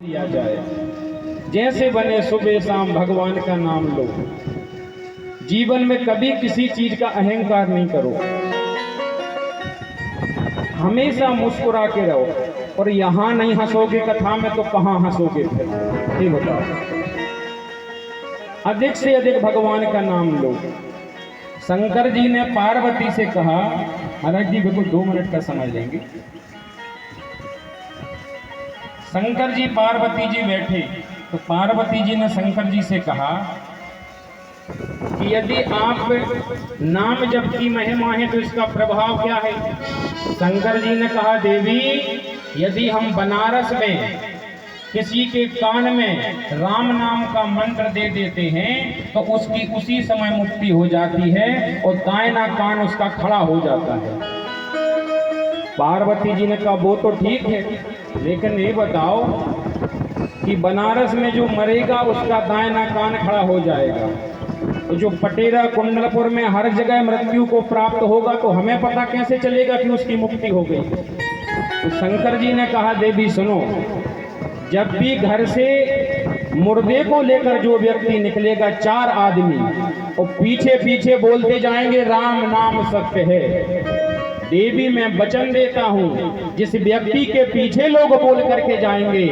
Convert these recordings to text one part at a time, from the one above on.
दिया जाए। जैसे बने सुबह शाम भगवान का नाम लो। जीवन में कभी किसी चीज का अहंकार नहीं करो, हमेशा मुस्कुरा के रहो। और यहां नहीं हंसोगे कथा में तो कहां हंसोगे फिर, ये बताओ। अधिक से अधिक भगवान का नाम लो। शंकर जी ने पार्वती से कहा, महाराज जी बिल्कुल 2 मिनट का समय लेंगे। शंकर जी पार्वती जी बैठे तो पार्वती जी ने शंकर जी से कहा कि यदि आप नाम जप की महिमा है तो इसका प्रभाव क्या है। शंकर जी ने कहा, देवी यदि हम बनारस में किसी के कान में राम नाम का मंत्र दे देते हैं तो उसकी उसी समय मुक्ति हो जाती है और दाहिना कान उसका खड़ा हो जाता है। पार्वती जी ने कहा, वो तो ठीक है, लेकिन ये बताओ कि बनारस में जो मरेगा उसका दाहिना कान खड़ा हो जाएगा, तो जो पटेरा कुंडलपुर में हर जगह मृत्यु को प्राप्त होगा तो हमें पता कैसे चलेगा कि उसकी मुक्ति हो गई। तो शंकर जी ने कहा, देवी सुनो, जब भी घर से मुर्दे को लेकर जो व्यक्ति निकलेगा 4 आदमी और पीछे पीछे बोलते जाएंगे राम नाम सत्य है। देवी मैं वचन देता हूँ, जिस व्यक्ति के पीछे लोग बोल करके जाएंगे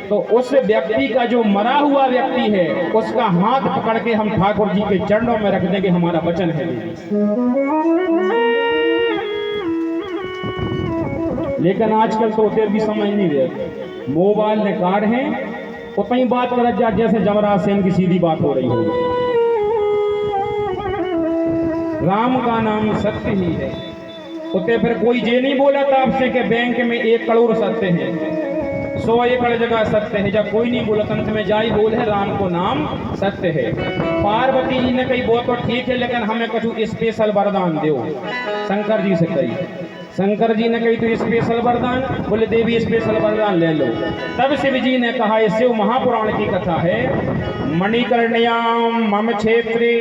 तो उस व्यक्ति का जो मरा हुआ व्यक्ति है उसका हाथ पकड़ के हम ठाकुर जी के चरणों में रख देंगे, हमारा वचन है। लेकिन आजकल तो उसे भी समझ नहीं रहे, मोबाइल ने कार है उतनी बात कर जा जैसे जमराज सेन की सीधी बात हो रही हो। राम का नाम सत्य ही है। उते फिर कोई ये नहीं बोला था आपसे कि बैंक में 1 करोड़ सत्य है, 100 एकड़ जगह सत्य है, जब कोई नहीं बोला तंत्र में जाई बोल है राम को नाम सत्य है। पार्वती जी ने कही वो तो ठीक है, लेकिन हमें कुछ स्पेशल वरदान दो। शंकर जी से कही, शंकर जी ने कही तो स्पेशल वरदान, बोले देवी स्पेशल वरदान ले लो। तब शिव जी ने कहा, ये शिव महापुराण की कथा है, मणिकर्णयाम मम क्षेत्रे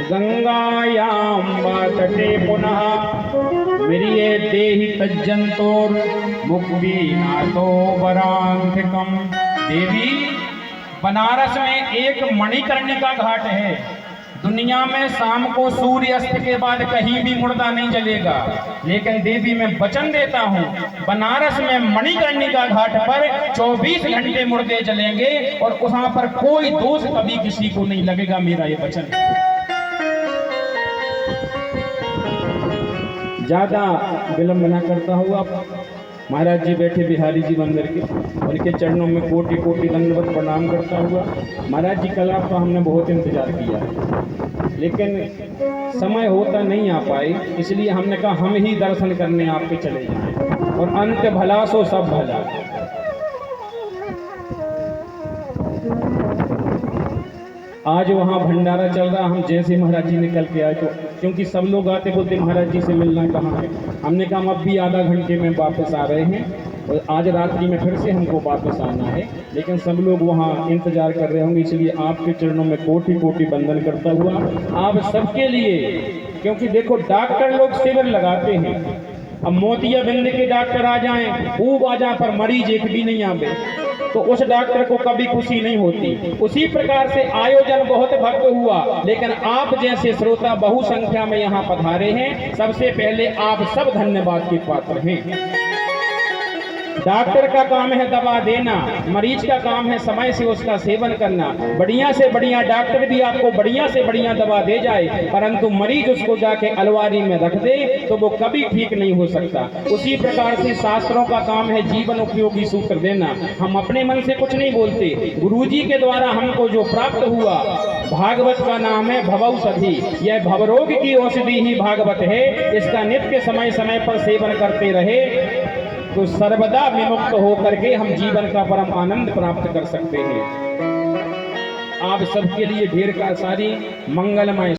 गंगायाम तटे पुनः मिरिये देहि तज्जंतोर मुक्ति नाथो वरांतिकम। देवी बनारस में एक मणिकर्णिका घाट है। दुनिया में शाम को सूर्य अस्त के बाद कहीं भी मुर्दा नहीं जलेगा, लेकिन देवी मैं वचन देता हूँ बनारस में मणिकर्णिका घाट पर 24 घंटे मुर्दे जलेंगे और वहां पर कोई दोष कभी किसी को नहीं लगेगा, मेरा ये वचन है। ज्यादा विलंब न करता हुआ महाराज जी बैठे बिहारी जी मंदिर के, उनके चरणों में कोटि कोटि दंडवत प्रणाम करता हुआ। महाराज जी कल आपका हमने बहुत इंतजार किया, लेकिन समय होता नहीं आ पाए, इसलिए हमने कहा हम ही दर्शन करने आपके चले जाएं और अंत भला सो सब भला। आज वहाँ भंडारा चल रहा, हम जैसे महाराज जी निकल के आए तो क्योंकि सब लोग आते बोलते महाराज जी से मिलना कहाँ है, हमने कहा हम अब भी आधा घंटे में वापस आ रहे हैं और आज रात्रि में फिर से हमको वापस आना है, लेकिन सब लोग वहाँ इंतजार कर रहे होंगे, इसलिए आपके चरणों में कोटि कोटि बंदन करता हुआ आप सबके लिए। क्योंकि देखो डॉक्टर लोग शिविर लगाते हैं, अब मोतियाबिंद के डॉक्टर आ जाएं, खूब आ जाए पर मरीज एक भी नहीं आवे तो उस डॉक्टर को कभी खुशी नहीं होती। उसी प्रकार से आयोजन बहुत भव्य हुआ, लेकिन आप जैसे श्रोता बहु संख्या में यहाँ पधारे हैं, सबसे पहले आप सब धन्यवाद के पात्र हैं। डॉक्टर का काम है दवा देना, मरीज का काम है समय से उसका सेवन करना। बढ़िया से बढ़िया डॉक्टर भी आपको बढ़िया से बढ़िया दवा दे जाए, परंतु मरीज उसको जाके अलमारी में रख दे तो वो कभी ठीक नहीं हो सकता। उसी प्रकार से शास्त्रों का काम है जीवन उपयोगी सूत्र देना। हम अपने मन से कुछ नहीं बोलते, गुरुजी के द्वारा हमको जो प्राप्त हुआ, भागवत का नाम है भवौषधि, यह भवरोग की औषधि ही भागवत है। इसका नित्य समय समय पर सेवन करते रहे तो सर्वदा विमुक्त होकर के हम जीवन का परम आनंद प्राप्त कर सकते हैं। आप सबके लिए ढेर का सारी मंगलमय